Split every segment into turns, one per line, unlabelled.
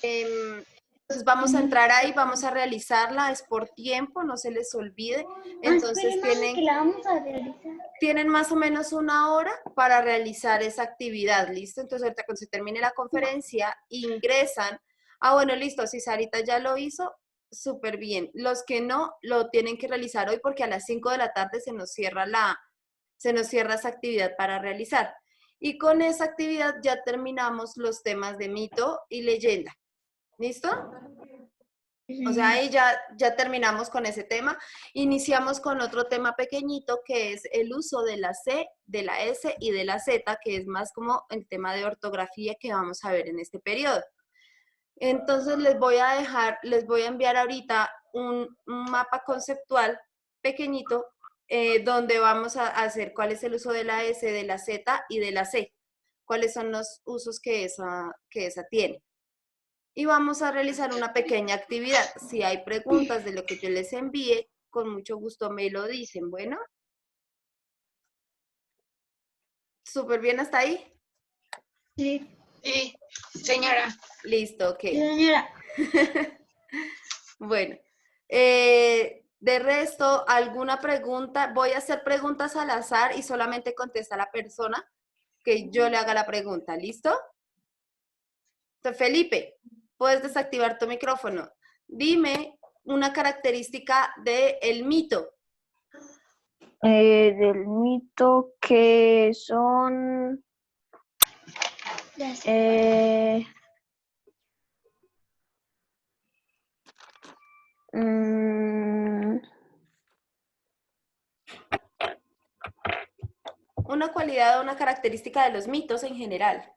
Entonces vamos a entrar ahí, vamos a realizarla, es por tiempo, no se les olvide. Entonces
que la vamos a realizar.
tienen más o menos 1 hora para realizar esa actividad, ¿listo? Entonces ahorita cuando se termine la conferencia, ingresan. Ah, bueno, listo, si Sarita ya lo hizo, súper bien. Los que no, lo tienen que realizar hoy porque a las 5 de la tarde se nos cierra esa actividad para realizar. Y con esa actividad ya terminamos los temas de mito y leyenda. ¿Listo? O sea, ahí ya terminamos con ese tema. Iniciamos con otro tema pequeñito que es el uso de la C, de la S y de la Z, que es más como el tema de ortografía que vamos a ver en este periodo. Entonces les voy a enviar ahorita un mapa conceptual pequeñito donde vamos a hacer cuál es el uso de la S, de la Z y de la C. Cuáles son los usos que esa tiene. Y vamos a realizar una pequeña actividad. Si hay preguntas de lo que yo les envíe, con mucho gusto me lo dicen. Bueno. ¿Súper bien hasta ahí?
Sí.
Sí, señora.
Listo, ok.
Sí, señora.
Bueno, de resto, ¿alguna pregunta? Voy a hacer preguntas al azar y solamente contesta la persona que yo le haga la pregunta. ¿Listo? Entonces, Felipe, puedes desactivar tu micrófono. Dime una característica del mito.
Del mito que son
Una cualidad o una característica de los mitos en general.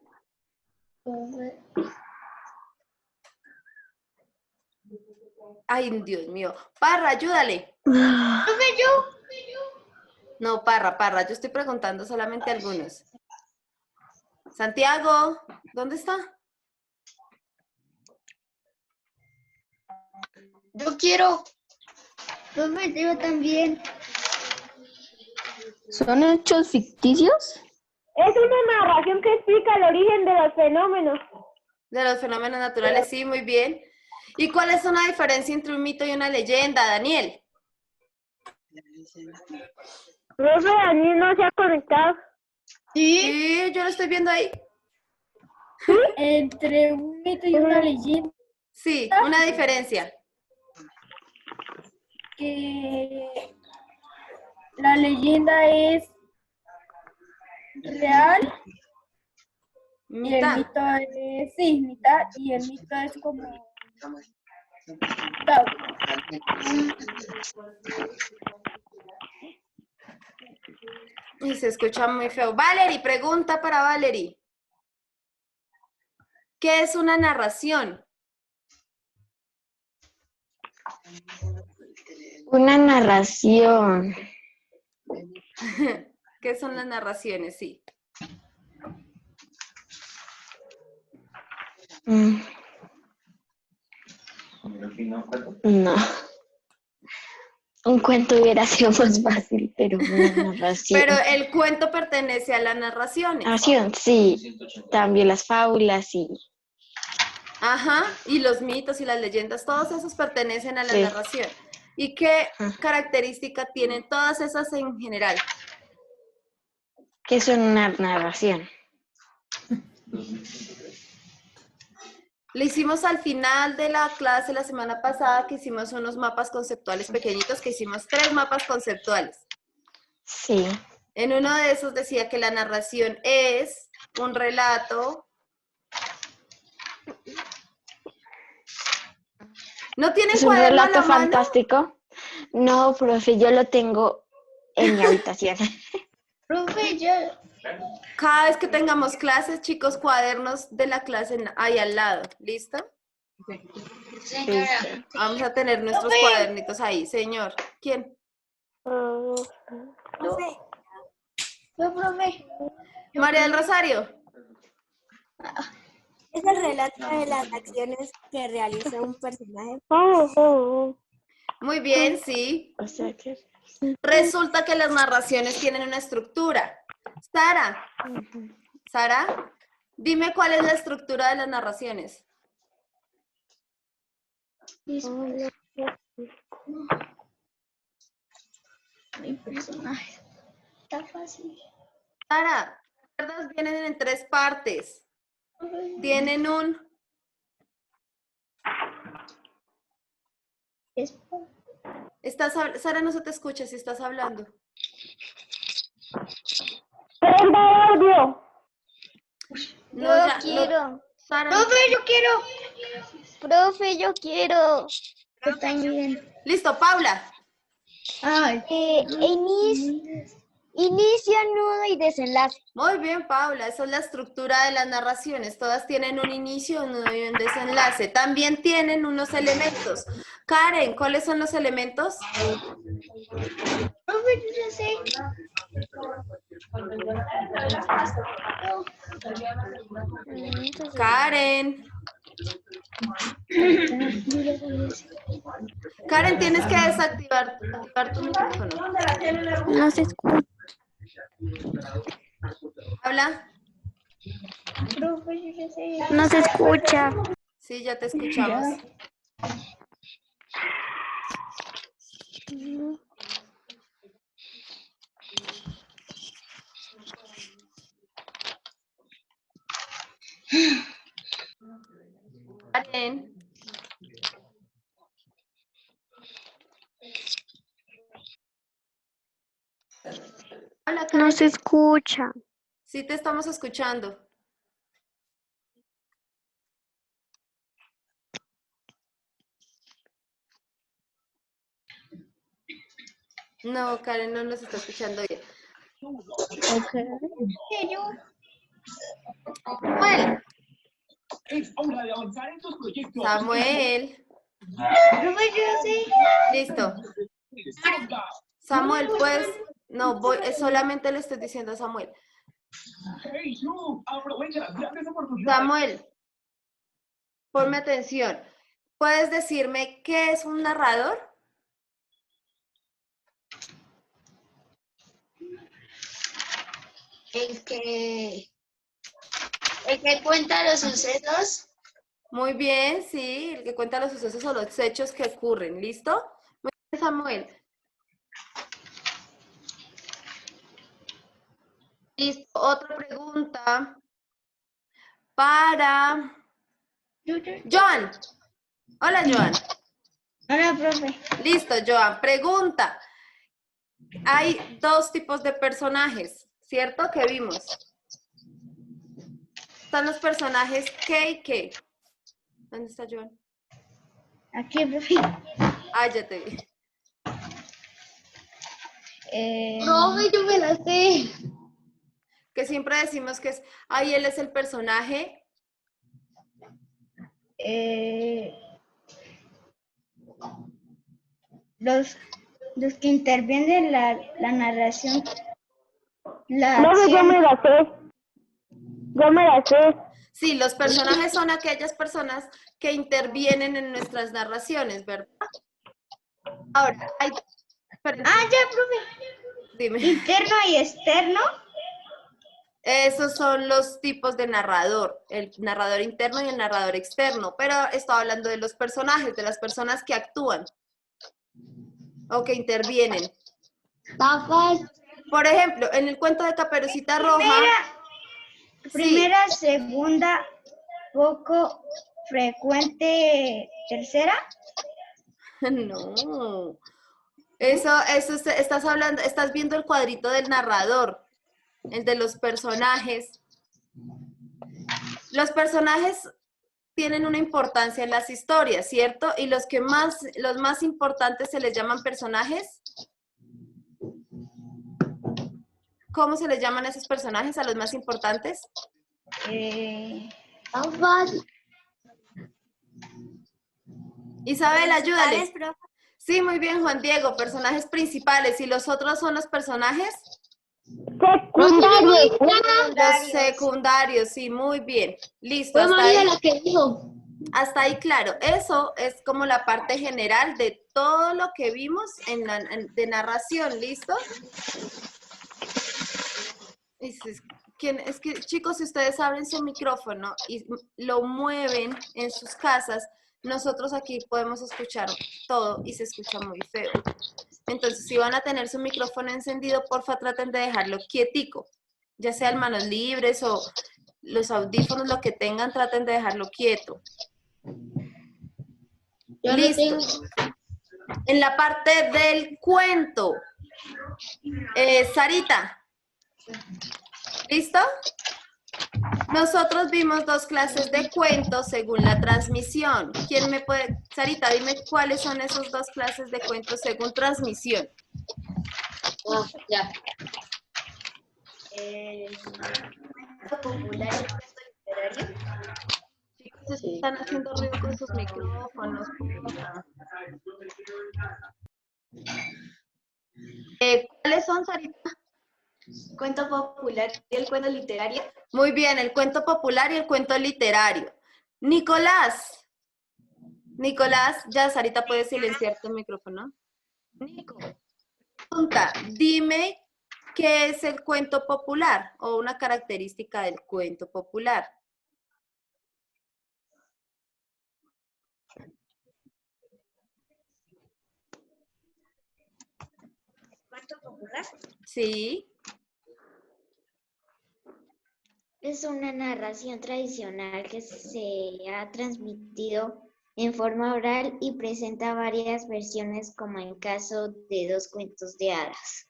Ay, Dios mío. Parra, ayúdale. No, Parra, yo estoy preguntando solamente algunos. Santiago, ¿dónde está?
Yo quiero.
Profe, yo también.
¿Son hechos ficticios?
Es una narración que explica el origen de los fenómenos.
De los fenómenos naturales, sí, muy bien. ¿Y cuál es una diferencia entre un mito y una leyenda, Daniel?
Profe, Daniel no se ha conectado.
Sí, yo lo estoy viendo ahí.
Entre un mito y una leyenda,
Sí, una diferencia.
que la leyenda es real y el
Mitad.
mito es, sí, mitad, y el mito es como...
Y se escucha muy feo. Valerie, pregunta para Valerie. ¿Qué es una narración?
Una narración.
¿Qué son las narraciones? Sí.
No. Un cuento hubiera sido más fácil, pero una narración.
Pero el cuento pertenece a las narraciones.
Narración, sí. También las fábulas y...
Ajá, y los mitos y las leyendas, todos esos pertenecen a la
Sí.
narración. ¿Y qué característica tienen todas esas en general?
¿Qué es una narración?
Le hicimos al final de la clase la semana pasada que hicimos unos mapas conceptuales pequeñitos, que hicimos 3 mapas conceptuales.
Sí.
En uno de esos decía que la narración es un relato. ¿No tienen
¿Es un
cuaderno a
relato
la mano?
fantástico? No, profe, yo lo tengo en mi habitación.
Profe, yo...
Cada vez que tengamos clases, chicos, cuadernos de la clase ahí al lado. ¿Listo?
Señora.
Vamos a tener nuestros cuadernitos ahí. Señor, ¿quién?
Profe. Yo, profe.
María del Rosario.
Es el relato de las acciones que realiza un personaje.
Muy bien, sí.
O sea que...
Resulta que las narraciones tienen una estructura. Sara, dime cuál es la estructura de las narraciones.
Mi personaje. Está fácil.
Sara, ¿recuerdas? Vienen en 3 partes. Tienen un... Sara, no se te escucha si estás hablando.
Prenda audio.
No,
Yo
ya,
quiero.
Sara,
Profe, yo quiero.
Profe, yo quiero.
Está bien.
Listo, Paula.
Ay,
Inicio, nudo y desenlace.
Muy bien, Paula. Esa es la estructura de las narraciones. Todas tienen un inicio, un nudo y un desenlace. También tienen unos elementos. Karen, ¿cuáles son los elementos?
profe, yo ya sé.
Karen. Karen, tienes que activar tu micrófono.
No se escucha.
Habla.
Profe, yo ya sé.
No se escucha.
Sí, ya te escuchamos. Karen. Hola, Karen.
No se escucha.
Sí, te estamos escuchando. No, Karen no nos está escuchando bien. Samuel. Samuel.
Profe, yo ya sé.
Listo. Samuel, pues, no, solamente le estoy diciendo a Samuel. Samuel, ponme atención. ¿Puedes decirme qué es un narrador?
El que cuenta los sucesos.
Muy bien, sí, el que cuenta los sucesos o los hechos que ocurren. ¿Listo? Muy bien, Samuel. Listo. Otra pregunta para Joan. Hola, Joan.
Hola, profe.
Listo, Joan. Pregunta. Hay 2 tipos de personajes, ¿cierto? Que vimos. Están los personajes K y K. ¿Dónde está Joan?
Aquí, profe.
Ah, ya te vi.
Profe, yo me la sé.
Que siempre decimos que es, ahí él es el personaje.
Los que intervienen en la narración, la
Profe, yo
acción.
me la sé. Yo me la sé.
Sí, los personajes son aquellas personas que intervienen en nuestras narraciones, ¿verdad? Ahora, hay...
Ah, ya, profe.
Dime.
Interno y externo.
Esos son los tipos de narrador, el narrador interno y el narrador externo, pero estaba hablando de los personajes, de las personas que actúan o que intervienen. Por ejemplo, en el cuento de Caperucita Roja...
Primera, segunda, poco frecuente, tercera.
No. Estás viendo el cuadrito del narrador, el de los personajes. Los personajes tienen una importancia en las historias, ¿cierto? Y los más importantes se les llaman personajes. ¿Cómo se les llaman a esos personajes, a los más importantes? Isabel, ayúdales. Sí, muy bien, Juan Diego. Personajes principales. ¿Y los otros son los personajes?
Secundarios.
Los secundarios, sí, muy bien. Listo.
Fue
Hasta
María
ahí,
la que dijo.
hasta ahí, claro. Eso es como la parte general de todo lo que vimos de narración. ¿Listo? Es que, chicos, si ustedes abren su micrófono y lo mueven en sus casas, nosotros aquí podemos escuchar todo y se escucha muy feo. Entonces, si van a tener su micrófono encendido, porfa, traten de dejarlo quietico, ya sean manos libres o los audífonos, lo que tengan, traten de dejarlo quieto.
Yo
Listo.
no tengo.
En la parte del cuento, Sarita, ¿listo? Nosotros vimos 2 clases de cuentos según la transmisión. ¿Quién me puede? Sarita, dime cuáles son esas 2 clases de cuentos según transmisión.
Ah, ya.
Popular y cuento literario.
Chicos, están haciendo ruido con sus micrófonos. Porfa. ¿Cuáles son, Sarita?
Cuento popular y el cuento literario.
Muy bien, el cuento popular y el cuento literario. Nicolás, ya Sarita puede silenciar tu micrófono.
Nico.
Pregunta, dime qué es el cuento popular o una característica del cuento popular.
¿Cuento popular?
Sí,
Es una narración tradicional que se ha transmitido en forma oral y presenta varias versiones como en caso de 2 cuentos de hadas.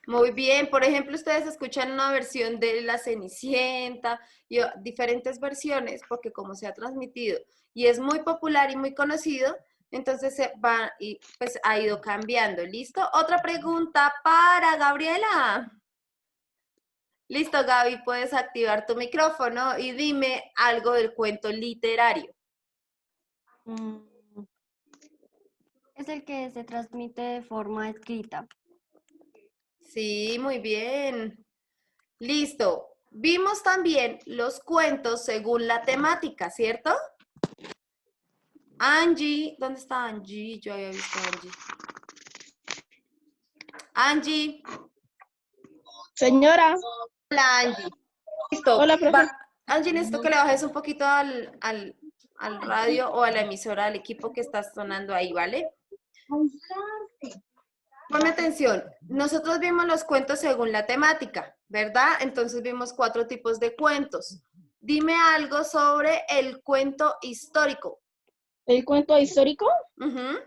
muy bien. Por ejemplo, ustedes escuchan una versión de La Cenicienta y diferentes versiones porque como se ha transmitido y es muy popular y muy conocido, entonces se va y pues ha ido cambiando. ¿Listo? Otra pregunta para Gabriela. Listo, Gaby, puedes activar tu micrófono y dime algo del cuento literario.
Es el que se transmite de forma escrita.
Sí, muy bien. Listo. Vimos también los cuentos según la temática, ¿cierto? Angie, ¿dónde está Angie? Yo había visto a Angie. Angie.
Señora,
Hola, Angie. Listo.
hola, profe.
Angie, necesito que le bajes un poquito al radio o a la emisora, al equipo que está sonando ahí, ¿vale? Ponme atención. Nosotros vimos los cuentos según la temática, ¿verdad? Entonces vimos 4 tipos de cuentos. Dime algo sobre el cuento histórico.
¿El cuento histórico?
Ujú.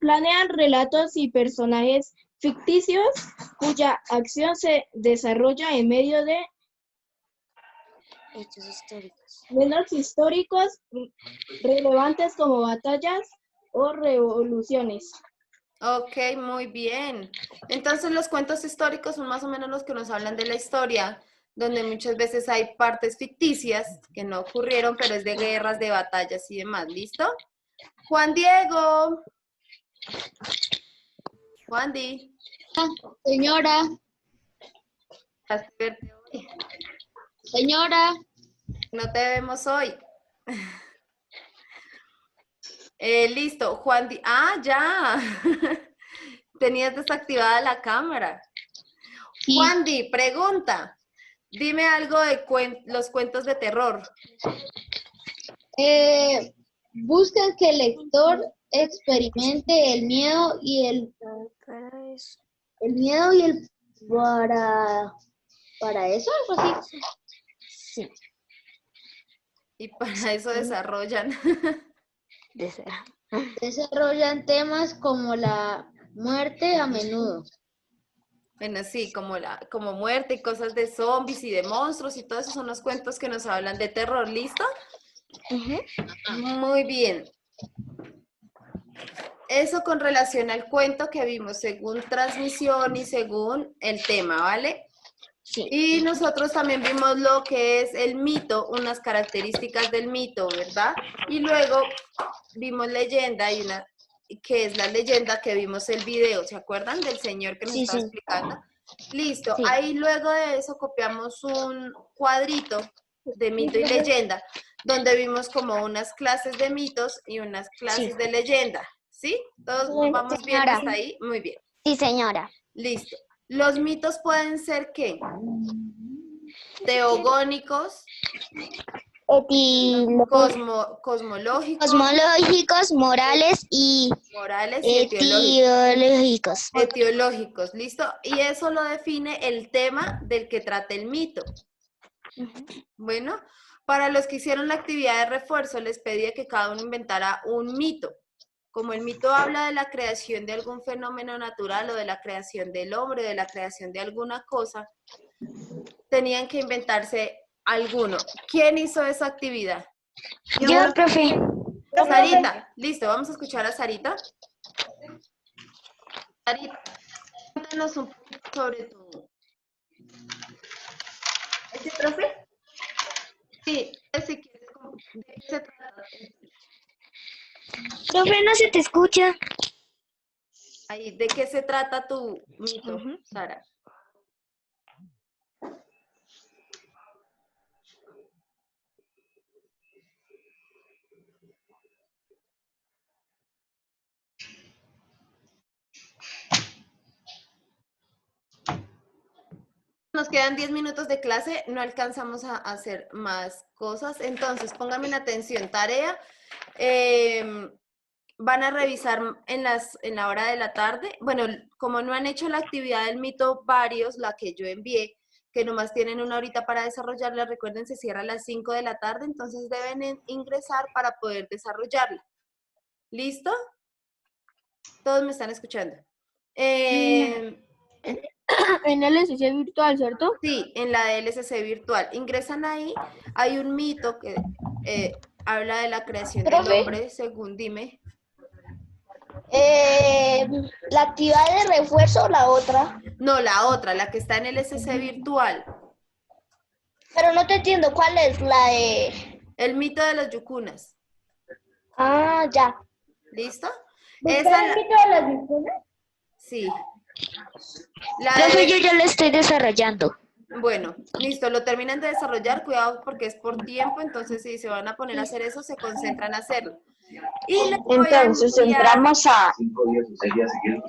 Planean relatos y personajes ficticios cuya acción se desarrolla en medio de
Hechos históricos.
eventos históricos relevantes como batallas o revoluciones.
Ok, muy bien. Entonces los cuentos históricos son más o menos los que nos hablan de la historia, donde muchas veces hay partes ficticias que no ocurrieron, pero es de guerras, de batallas y demás. ¿Listo? Juan Diego. Juan Di.
Señora,
¿Dejaste verte hoy?
señora.
No te vemos hoy. Listo, Juan Di. Ah, ya. Tenías desactivada la cámara.
Sí.
Juan Di, pregunta. Dime algo de los cuentos de terror.
Buscan que el lector experimente el miedo y el para eso, algo así.
Sí.
Y para eso desarrollan.
Desarrollan temas como la muerte a menudo.
Bueno, sí, como muerte y cosas de zombies y de monstruos y todo eso son los cuentos que nos hablan de terror. ¿Listo? Muy bien. Eso con relación al cuento que vimos según transmisión y según el tema, ¿vale?
Sí.
Y nosotros también vimos lo que es el mito, unas características del mito, ¿verdad? Y luego vimos leyenda y una que es la leyenda que vimos el video, ¿se acuerdan del señor que nos
Sí,
estaba
sí.
explicando? Listo,
Sí.
ahí luego de eso copiamos un cuadrito de mito y leyenda, donde vimos como unas clases de mitos y unas clases de leyenda, ¿sí? ¿Todos vamos bien
señora.
hasta ahí? Muy bien,
Sí, señora.
listo. Los mitos pueden ser, ¿qué? Teogónicos, cosmológicos,
Cosmológicos, morales y
morales y etiológicos.
etiológicos.
Etiológicos, ¿listo? Y eso lo define el tema del que trata el mito. Bueno, para los que hicieron la actividad de refuerzo, les pedía que cada uno inventara un mito. Como el mito habla de la creación de algún fenómeno natural o de la creación del hombre, de la creación de alguna cosa, tenían que inventarse alguno. ¿Quién hizo esa actividad?
Yo, profe.
Sarita, listo, vamos a escuchar a Sarita. Sarita, cuéntanos un poquito sobre tu...
¿Ese profe?
Sí, si quieres, ¿de qué se trata?
Profe, no se te escucha.
Ahí, ¿de qué se trata tu mito, Sara? Nos quedan 10 minutos de clase, no alcanzamos a hacer más cosas, entonces pónganme en atención, tarea. Van a revisar en la hora de la tarde. Bueno, como no han hecho la actividad del mito varios, la que yo envié, que nomás tienen una horita para desarrollarla, recuerden, se cierra a las 5 de la tarde, entonces deben ingresar para poder desarrollarla. ¿Listo? Todos me están escuchando.
En el LSC virtual, ¿cierto?
Sí, en la de LSC virtual. Ingresan ahí, hay un mito que habla de la creación del hombre, según dime.
¿La actividad de refuerzo o la otra?
No, la otra, la que está en el LSC virtual.
Pero no te entiendo, ¿cuál es la de...?
El mito de los yucunas.
Ah, ya.
¿Listo?
¿Buscar
Esa
el mito de las virtudes?
sí. La
Profe, yo
de...
ya lo estoy desarrollando.
Bueno, listo, lo terminan de desarrollar, cuidado porque es por tiempo, entonces si se van a poner a hacer eso, se concentran a hacerlo. Y les voy a
Entonces
enviar...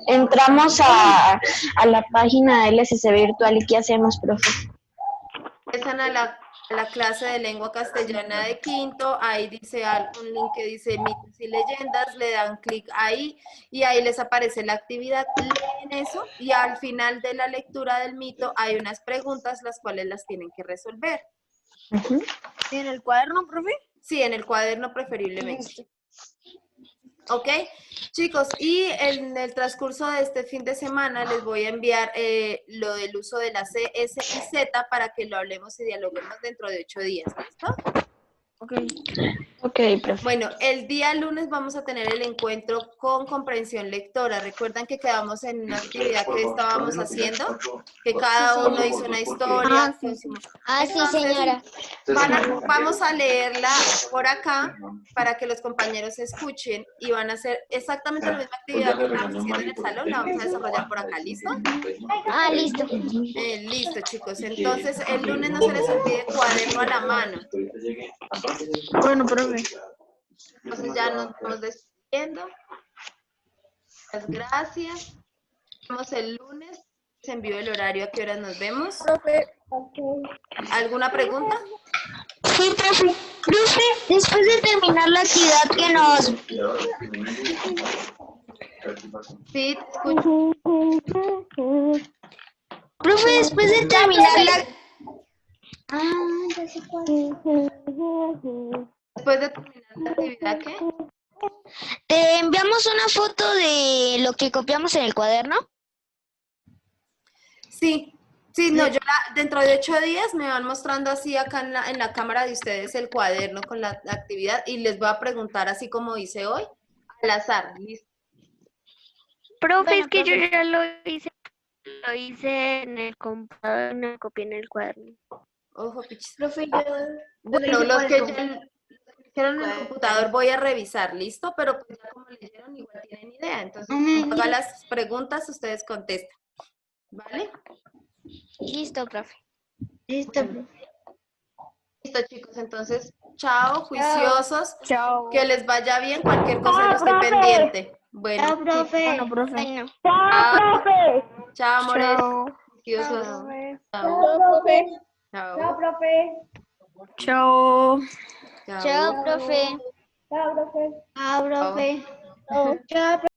entramos a la página del LSC virtual y ¿qué hacemos, profe?
Empiezan a la clase de lengua castellana de quinto, ahí dice un link que dice mitos y leyendas, le dan clic ahí y ahí les aparece la actividad, leen eso y al final de la lectura del mito hay unas preguntas las cuales las tienen que resolver.
¿En el cuaderno, profe?
Sí, en el cuaderno preferiblemente. ¿Ok? Chicos, y en el transcurso de este fin de semana les voy a enviar lo del uso de la C, S y Z para que lo hablemos y dialoguemos dentro de 8 días. ¿Listo?
Ok, profe.
Bueno, el día lunes vamos a tener el encuentro con comprensión lectora. ¿Recuerdan que quedamos en una actividad que estábamos haciendo? Que cada uno hizo una historia.
Ah, sí, señora.
Vamos a leerla por acá para que los compañeros escuchen y van a hacer exactamente la misma actividad que estamos haciendo en el salón, la vamos a desarrollar por acá, ¿listo?
Ah, listo.
Listo, chicos. Entonces, el lunes no se les olvide cuaderno a la mano.
Bueno, profe.
Entonces ya nos vamos despidiendo. Muchas gracias. Nos vemos el lunes. Se envió el horario a qué horas nos vemos. ¿Alguna pregunta?
Sí, profe. Profe, después de terminar la actividad que nos...
Sí, te escucho.
Profe, después de terminar la... Ah, ya sé cuál.
Después de terminar la actividad, ¿qué?
¿Te enviamos una foto de lo que copiamos en el cuaderno?
Sí, sí, no, dentro de 8 días me van mostrando así acá en la cámara de ustedes el cuaderno con la actividad y les voy a preguntar así como hice hoy, al azar. ¿Listo?
Profe,
Bueno,
es que
profe.
yo ya lo hice en el computador, no copié en el cuaderno.
Ojo, pichis.
Profe,
Bueno, los que ya lo hicieron en el computador voy a revisar, ¿listo? Pero pues ya como leyeron igual tienen idea, entonces cuando haga las preguntas ustedes contestan, ¿vale?
Listo, profe.
Listo, profe.
Listo, chicos, entonces, chao, juiciosos,
Chao.
que les vaya bien, cualquier cosa yo estoy pendiente. Bueno,
Chao, profe.
Bueno, profe.
Bueno,
chao, chao, amores,
Chao.
juiciosos,
Chao,
chao,
profe.
chao,
Chao, profe.
Chao.
chao.
chao, profe.
Chao, profe.
Chao, profe.
Chao.